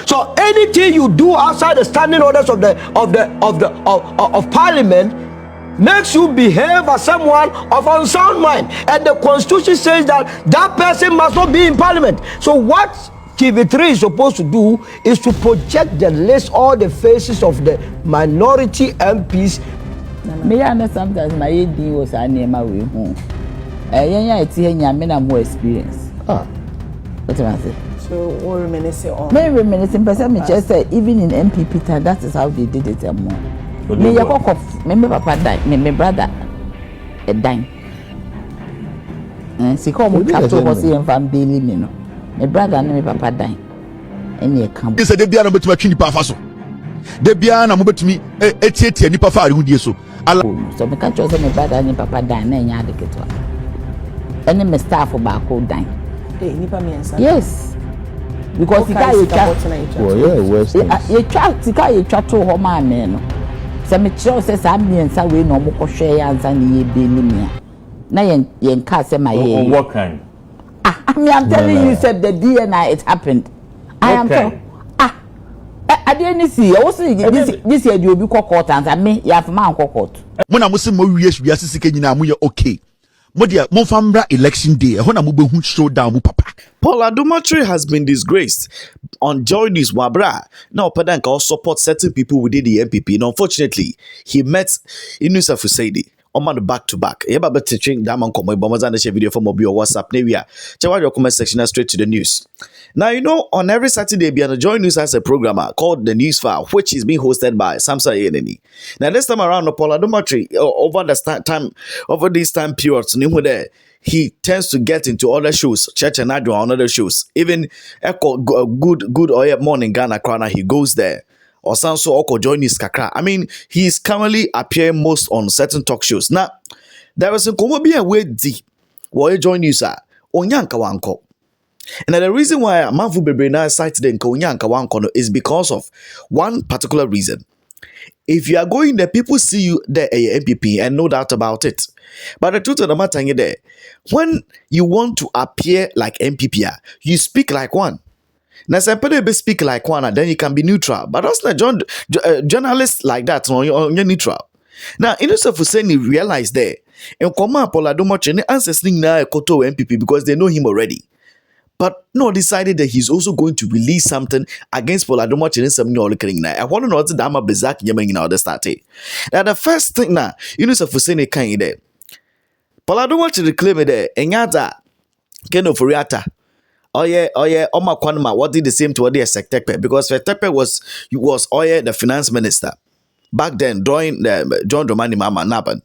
So anything you do outside the standing orders of Parliament makes you behave as someone of unsound mind, and the Constitution says that that person must not be in Parliament. So what TV3 is supposed to do is to project the list, all the faces of the minority MPs. Me understand sometimes my AD was a name away home. It's more experience. What am I saying? So what reminiscing on? Me reminiscing, but me just say even in MPP time, that is how they did it more. Me me papa died, me brother died. See come capital was in from daily me no. My brother and my papa died. And you come. This is the Biana bet my chini pafaso. The Biana mobet me etieti ni pafa ari so. So me can't just say my brother and my papa died na nya de ketwa. Any me staff back go die. Nipa me answer. Yes. Because you try you try to home man no. Say me sure say some me answer we no mo ko hwe answer ni ye be ni me. Na yen ka say my ye. What kind? I'm telling you, said the DNA it happened. I am so I didn't see. I was this year you will be court and me you have man court. When I was mo wies sike nyina mo ye okay. Mo dia mo famra election day. Ho na mo be hu show down mo papa. Parliamentary has been disgraced on Joy News Wabra. Now Padanka also support certain people within the MPP. And unfortunately, he met Inusah on back to back. Eba be teaching Diamond Komo Bomazan the video from Mobile WhatsApp Nevia. Check your comment section straight to the news. Now you know on every Saturday Biana Joy News has a programmer called the News File, which is being hosted by Samsa Yeneni. Now this time around the Parliamentary over this time period, he tends to get into other shows, Church and Adom on other shows. Even Echo Good or Morning Ghana Krana, he goes there. Or Sanso Oko join his kakra. I mean, he's currently appearing most on certain talk shows. Now, there was a Komobia way di why join Inusah Onyanka Wanko. And the reason why Manfu Bebrena cited the Onyanka Wanko is because of one particular reason. If you are going there, people see you there a MPP and no doubt about it. But the truth of the matter is there, when you want to appear like MPP, you speak like one. Now, somebody be speak like one, then you can be neutral. But that's not journalists like that. You're neutral. Now, Inusah Fuseni realized there, and Koma Poladomoche and ancestry now Koto MPP because they know him already. But no, decided that he's also going to release something against Poladomoche and some new occurring now. I want to know what the Dama Bezak Yemen in order started. Now, the first thing now, Inusah Fuseni kind there. Poladomoche reclaimed there, and yada, Ofori Atta. Oh yeah, Oma Kwanma, what did the same to what they Sectepe? Because Sectepe was the finance minister back then, during the John Dramani Mama Naban.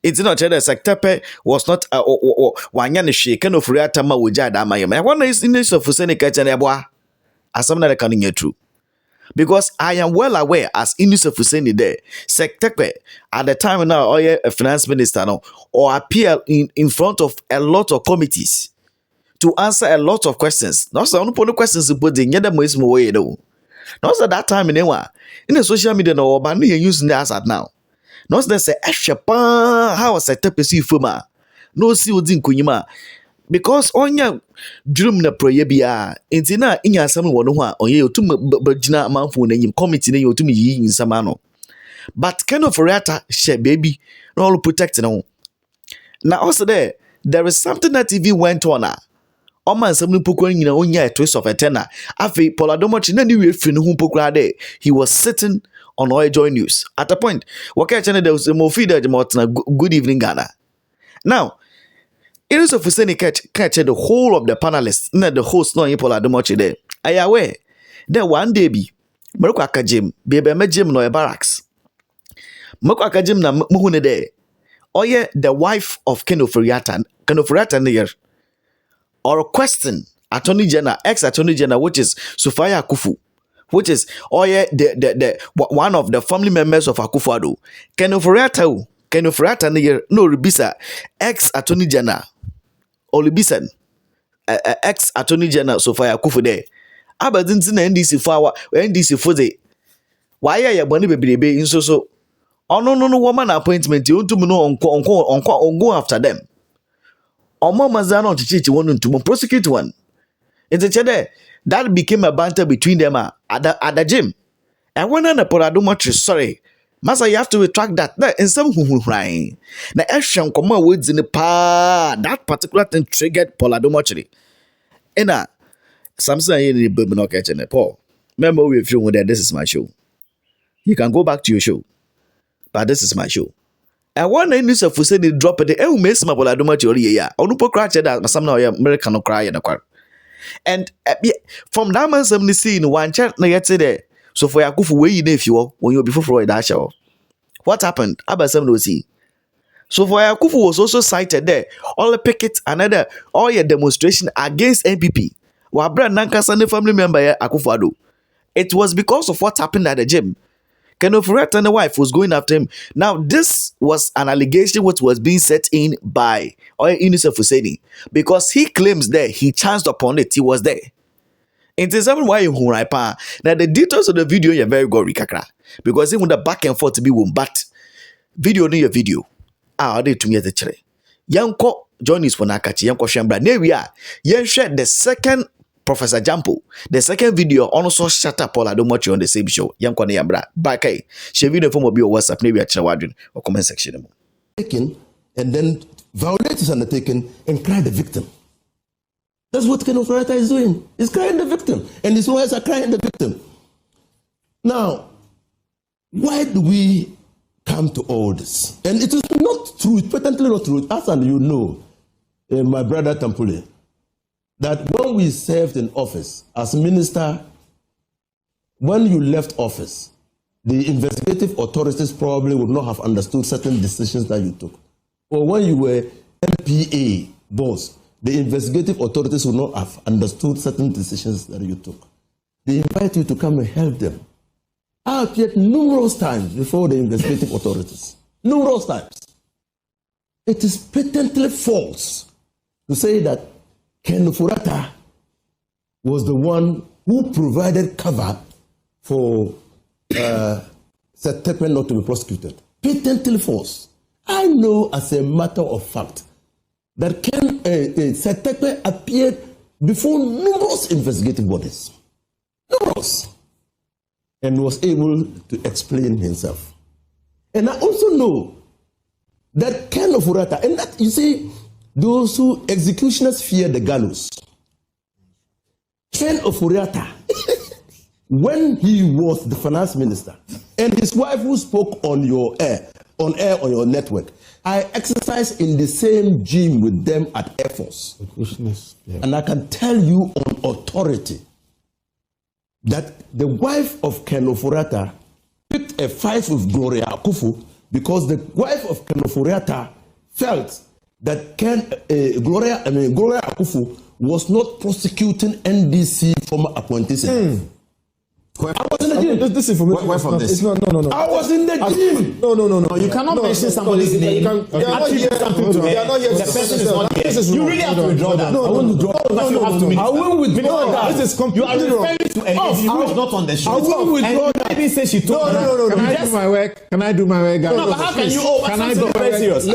It's not that Sectepe was not Wanyanishi, Ofori Atta ma wujada mayama. I wonder is Inusah Fuseni Kachanebwa as something that can get true. Because I am well aware as Inusah Fuseni there, Sectepe at the time now, a finance minister now, or appear in front of a lot of committees to answer a lot of questions. Not so only questions but the other most way though. Not that time in the social media no but you using the asset now. Not that say how a type of fuma. No see within kunyima. Because on your dream na prayer bia intina inya some one on ye to bajina manfo na committee na you to me in samano. But Ofori Atta share baby no all protect no. Now also there is something that TV went on. Oman some pokra nyina onya a twist of a tenor. Afi Poladomoche na ni we fi no hu pokra there. He was sitting on Oil Joy News. At a point, waka channel there was a more feeder good evening Ghana. Now, Inusah Fuseni catch the whole of the panelists, not the host no Poladomoche there. Are you aware? There one day be Moko Akajim, baby me gym no barracks. Moko Akajim na muhune there. Oye the wife of Ofori Atta near. Or question Attorney General, ex-Attorney General, which is Sufaya Akufu, which is the one of the family members of Akufo-Addo. Ofori Atta no Ribisa, ex-Attorney General, or Ribisa, ex-Attorney General Sufaya Akufu there. Abadinti na NDC for the why are you boni baby in so oh no woman appointment you to know on go after them. Omo mazano chichi one to prosecute one. It's a chede that became a banter between them at the gym. And when I put Adom, sorry, Master, you have to retract that. In some who crying. The action come words in the pa that particular thing triggered Paul Adom. And something I need to not catching it. Paul, remember we feel that this is my show. You can go back to your show, but this is my show. And one Inusah for say they drop it. Eh, miss my Paul Adom yeah. Onupo cry that some now American no cry in the car. And from that man some scene one chat na yet there. So for Yakufu where you if you when you before Freud that show. What happened? Abasam no see. So for Yakufu was also cited there. All the pickets another all your demonstration against NPP. Wabra Nankasa family member Akufo-Addo. It was because of what happened at the gym. Ofori Atta and the wife was going after him. Now, this was an allegation which was being set in by Inusah because he claims that he chanced upon it. He was there. It is even why now the details of the video are very gory, kakra, because even the back and forth to be one, but video no your video. They to me at the chere. Yanko join us for Nakachi, Yanko Shambra. There we are. Yan shared the second Professor Gyampo. The second video also shut up Paul Adom on the same show. Yanko Yambra. Bakai. Share video from your WhatsApp, maybe at Chawadrin or comment section. Taken and then violate is undertaken and cry the victim. That's what Ofori Atta is doing. He's crying the victim. And his lawyers are crying the victim. Now, why do we come to all this? And it is not true, it's patently not true. As and you know, my brother Tampule, that when we served in office as minister, when you left office, the investigative authorities probably would not have understood certain decisions that you took. Or when you were MPA boss, the investigative authorities would not have understood certain decisions that you took. They invite you to come and help them. I appeared numerous times before the investigative authorities. Numerous times. It is patently false to say that Ofori Atta was the one who provided cover for Octere not to be prosecuted. Patently false. I know as a matter of fact that Octere appeared before numerous investigative bodies. Numerous. And was able to explain himself. And I also know that Ofori Atta, and that you see, those who executioners fear the gallows. Ofori Atta, when he was the finance minister, and his wife who spoke on air on your network, I exercised in the same gym with them at Air Force. Yeah. And I can tell you on authority that the wife of Ofori Atta picked a fight with Gloria Akufu because the wife of Ofori Atta felt that Gloria Akufu was not prosecuting NDC former appointees. I was in the gym. This information. Where from this? No. I was in the gym. No. You cannot mention somebody's name. They are not here. The person is not here. You really have to withdraw that. No. I will withdraw that. This is completely wrong. You are referring to a lady who is not on the show. I will withdraw that. Maybe say she told No. Can I do my work? Can I do my work, guys? No, but how can you? Can I do very serious?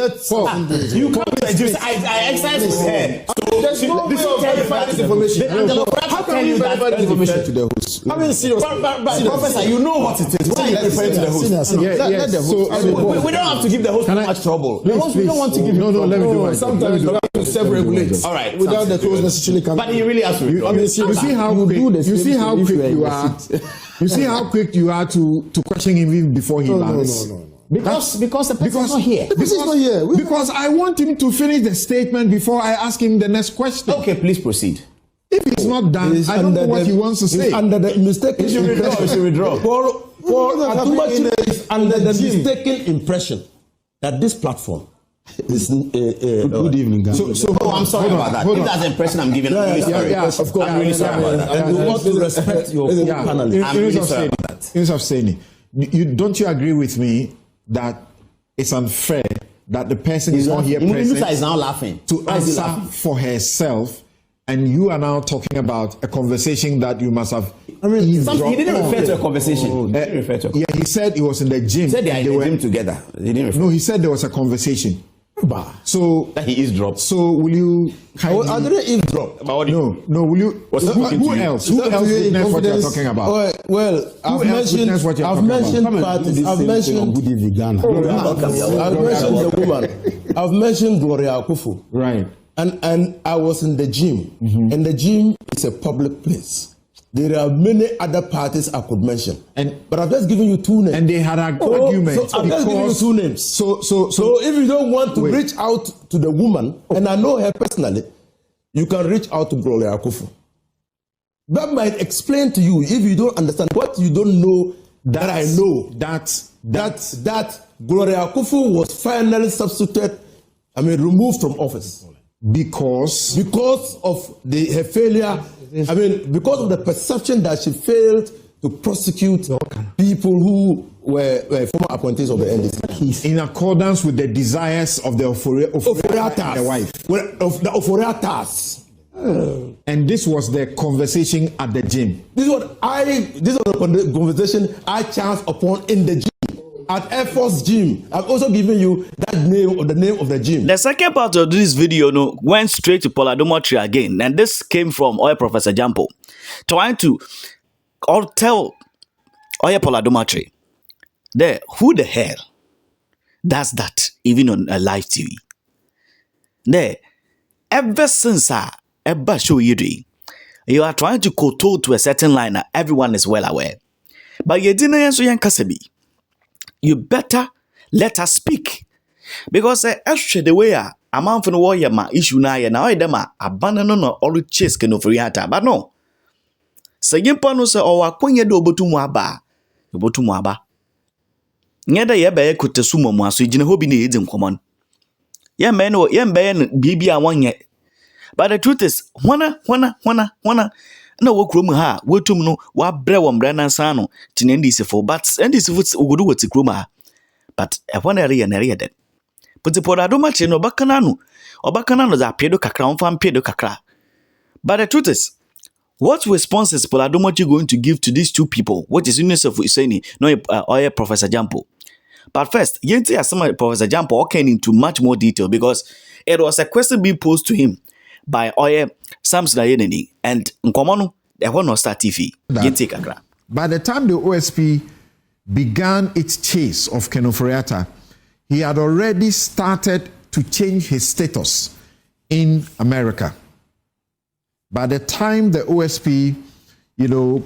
You can't do it. I exercise his hair. There's no way of verifying this information. How can you verify this information to the host? I mean, seriously. But Professor, you know what it is. Why are you referring to the host? Let the host. We don't have to give the host too much trouble. The host, we don't want to give him trouble. Let me do my sometimes you have to self-regulate. All right. Without the host necessarily coming. But he really has to. You see how quick you are. You see how quick you are to question him even before he lands. No. Because the person is not here. The person is not here. Because I want him to finish the statement before I ask him the next question. Okay, please proceed. If it's not done, I don't know what he wants to say. Under the mistaken impression. You should withdraw. For Atumachi is under the mistaken impression that this platform is. Good evening, guys. I'm sorry about that. If that's the impression I'm giving, I'm really sorry. Of course. I'm really sorry about that. And we want to respect your panelists. I'm really sorry about that. Instead of saying it, don't you agree with me that it's unfair that the person is not here present? Inusah is now laughing to answer for herself? And you are now talking about a conversation that you must have. He didn't refer to a conversation. Yeah, he said he was in the gym. He said they were in the gym together. He didn't refer. No, he said there was a conversation. So that he eavesdropped. So will you? I didn't eavesdrop. No. Will you? Who else? Who else witnessed what you're talking about? Well, I've mentioned the woman. I've mentioned Gloria Akufo. Right. And I was in the gym, and the gym is a public place. There are many other parties I could mention, but I've just given you two names. And they had an argument. So I've just given you two names. So if you don't want to reach out to the woman, and I know her personally, you can reach out to Gloria Akufo. That might explain to you, if you don't understand what you don't know, that I know. That Gloria Akufo was finally removed from office. Because of her failure. Because of the perception that she failed to prosecute people who were former appointees of the NDC. In accordance with the desires of the Ofori Atta and the wife. Of the Ofori Attas. And this was the conversation at the gym. This was the conversation I chanced upon in the gym. At Air Force Gym. I've also given you that name or the name of the gym. The second part of this video went straight to Parliamentary again, and this came from Professor Gyampo, trying to tell Parliamentary there who the hell does that even on a live TV. There, ever since ever show you are trying to kowtow to a certain line that everyone is well aware, but you didn't so young Kasabi. You better let us speak. Because actually the way a man for the warrior ma issue na ya na them abandon no all chase can Ofori Atta. But no. Say Gyampo no say o akonye do obotumu aba. Nyeda ye be kutesu momu aso igine hobi na edi nkomon. Ye me no bibia wonye. But the truth is, wana na wokrom ha wotum no wa bre wo mbre na san no tinendisi for but ndisi fo ogodu woti krom ha but ehwana ere na ere dead put Adom ache no bakana no za pedo kakra onfam pedo kakra. But the truth is, what responses Adom ache going to give to these two people, what is Inusah saying no Professor Gyampo? But first yenti asema Professor Gyampo walking into much more detail because it was a question being posed to him by Samson Ayeneni and Nkomono, the one Star TV. By the time the OSP began its chase of Ofori Atta, he had already started to change his status in America. By the time the OSP,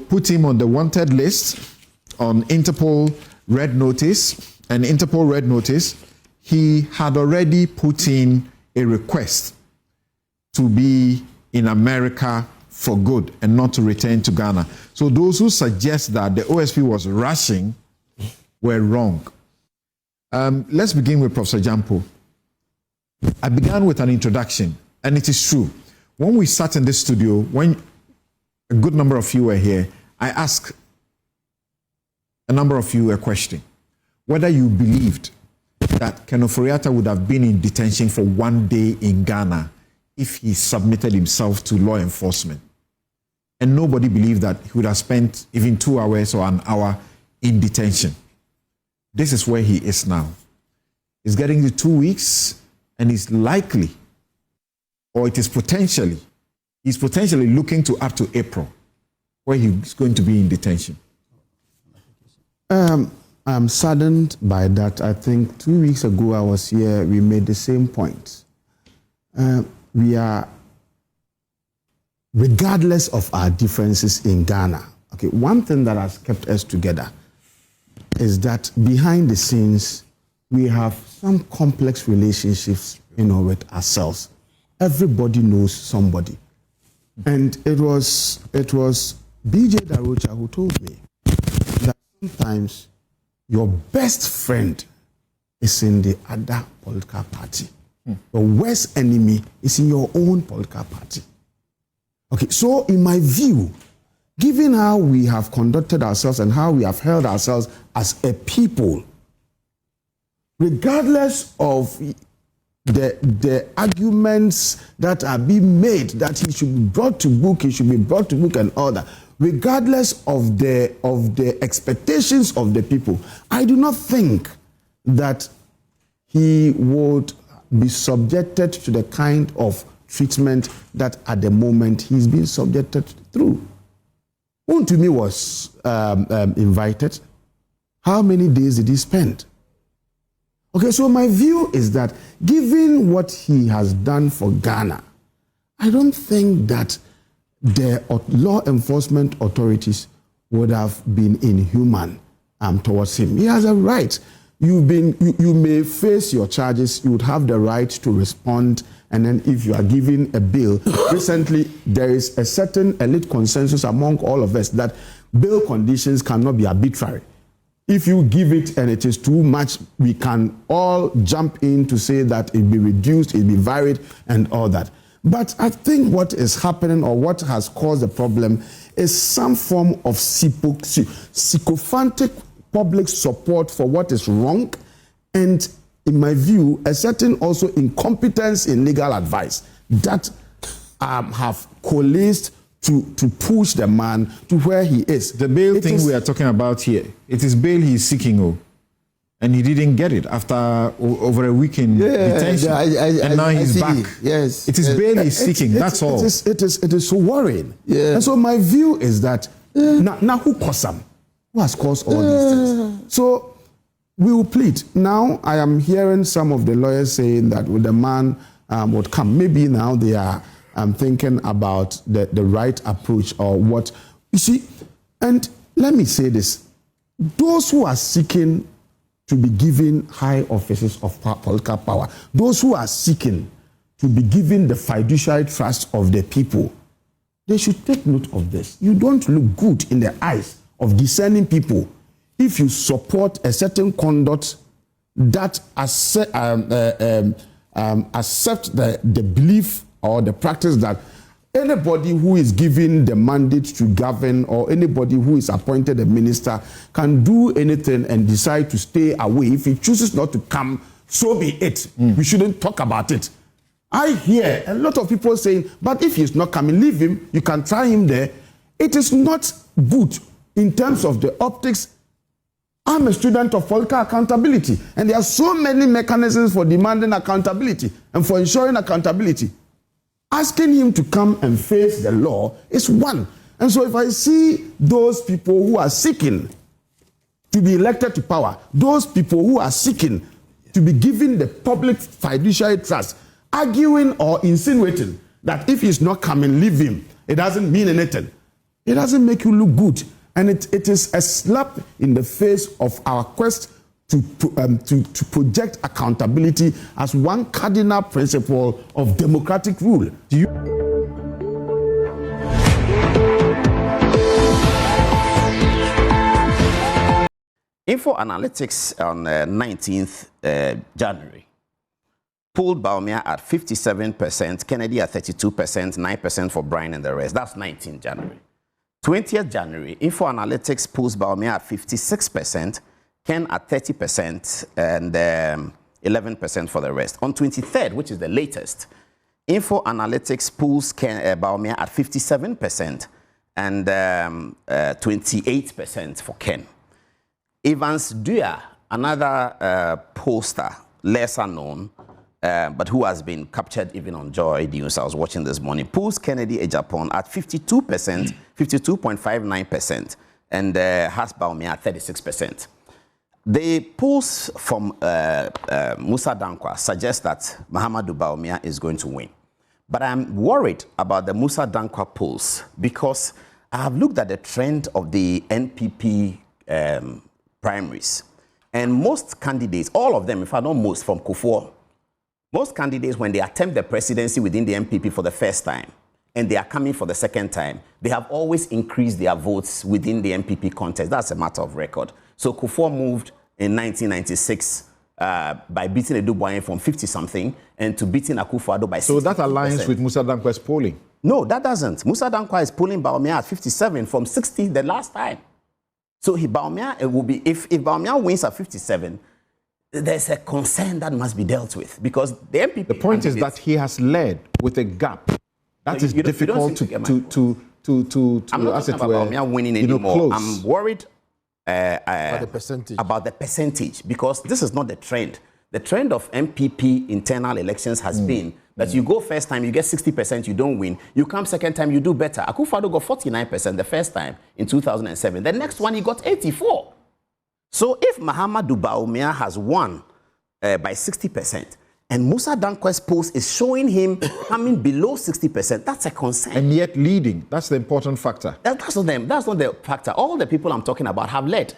put him on the wanted list on Interpol Red Notice, he had already put in a request to be in America for good and not to return to Ghana. So those who suggest that the OSP was rushing were wrong. Let's begin with Professor Gyampo. I began with an introduction, and it is true. When we sat in this studio, when a good number of you were here, I asked a number of you a question, whether you believed that Ofori Atta would have been in detention for 1 day in Ghana if he submitted himself to law enforcement. And nobody believed that he would have spent even 2 hours or an hour in detention. This is where he is now. He's getting to 2 weeks, and he's likely, or he's potentially looking to up to April, where he's going to be in detention. I'm saddened by that. I think 2 weeks ago I was here, we made the same point. We are, regardless of our differences in Ghana, okay, one thing that has kept us together is that behind the scenes, we have some complex relationships, with ourselves. Everybody knows somebody. And it was BJ Darocha who told me that sometimes your best friend is in the other political party. The worst enemy is in your own political party. Okay, so in my view, given how we have conducted ourselves and how we have held ourselves as a people, regardless of the arguments that are being made that he should be brought to book, and all that, regardless of the expectations of the people, I do not think that he would be subjected to the kind of treatment that at the moment he's being subjected through. One to me was invited. How many days did he spend? Okay, so my view is that given what he has done for Ghana, I don't think that the law enforcement authorities would have been inhuman towards him. He has a right. You may face your charges. You would have the right to respond. And then if you are given a bail, recently there is a certain elite consensus among all of us that bail conditions cannot be arbitrary. If you give it and it is too much, we can all jump in to say that it be reduced, it be varied, and all that. But I think what is happening or what has caused the problem is some form of sycophantic public support for what is wrong, and in my view, a certain also incompetence in legal advice that have coalesced to push the man to where he is. The bail thing we are talking about here, it is bail he is seeking, and he didn't get it after over a week in detention, and now he's back. Yes, it is bail he's seeking. That's all. It is so worrying. Yeah. And so my view is that now who caused him? Who has caused all these things? So we will plead. Now I am hearing some of the lawyers saying that the man would come. Maybe now they are thinking about the right approach or what. You see, and let me say this. Those who are seeking to be given high offices of political power, those who are seeking to be given the fiduciary trust of the people, they should take note of this. You don't look good in the eyes of discerning people if you support a certain conduct that accept the belief or the practice that anybody who is given the mandate to govern or anybody who is appointed a minister can do anything and decide to stay away. If he chooses not to come, so be it. We shouldn't talk about it. I hear a lot of people saying, but if he's not coming, leave him. You can try him there. It is not good in terms of the optics. I'm a student of political accountability, and there are so many mechanisms for demanding accountability and for ensuring accountability. Asking him to come and face the law is one. And so if I see those people who are seeking to be elected to power, those people who are seeking to be given the public fiduciary trust, arguing or insinuating that if he's not coming, leave him, it doesn't mean anything. It doesn't make you look good. And it is a slap in the face of our quest to project accountability as one cardinal principle of democratic rule. Info Analytics on 19th January pulled Bawumia at 57%, Kennedy at 32%, 9% for Brian and the rest. That's 19th January. 20th January, Info Analytics pulls Bawumia at 56%, Ken at 30%, and 11% for the rest. On 23rd, which is the latest, Info Analytics pulls Bawumia at 57% and 28% for Ken. Evans Dua, another pollster, lesser known, but who has been captured even on Joy News, I was watching this morning, pulls Kennedy Japan at 52%, 52.59%, and has Bawumia at 36%. The polls from Musa Dankwa suggest that Mahamadou Bawumia is going to win. But I'm worried about the Musa Dankwa polls because I have looked at the trend of the NPP primaries. And most candidates, all of them, if I not most, from Kufuor, most candidates, when they attempt the presidency within the NPP for the first time, and they are coming for the second time, they have always increased their votes within the NPP contest. That's a matter of record. So Kufuor moved in 1996 by beating Eduboyen from 50-something and to beating Akufo-Addo by 60%. So that aligns with Musa Dankwa's polling? No, that doesn't. Musa Dankwa is polling Bawumia at 57 from 60 the last time. So Bawumia, it will be, if Bawumia wins at 57, there's a concern that must be dealt with because the NPP... The point is that he has led with a gap. That is difficult to I'm not talking about Bawumia winning anymore. I'm worried about the percentage because this is not the trend. the trend of MPP internal elections has been that you go first time, you get 60%, you don't win. You come second time, you do better. Akufo-Addo got 49% the first time in 2007. The next one, he got 84. So if Mahamadou Bawumia has won by 60%, and Musa Danquest's post is showing him coming below 60%, that's a concern. And yet leading. That's the important factor. That's not the factor. All the people I'm talking about have led.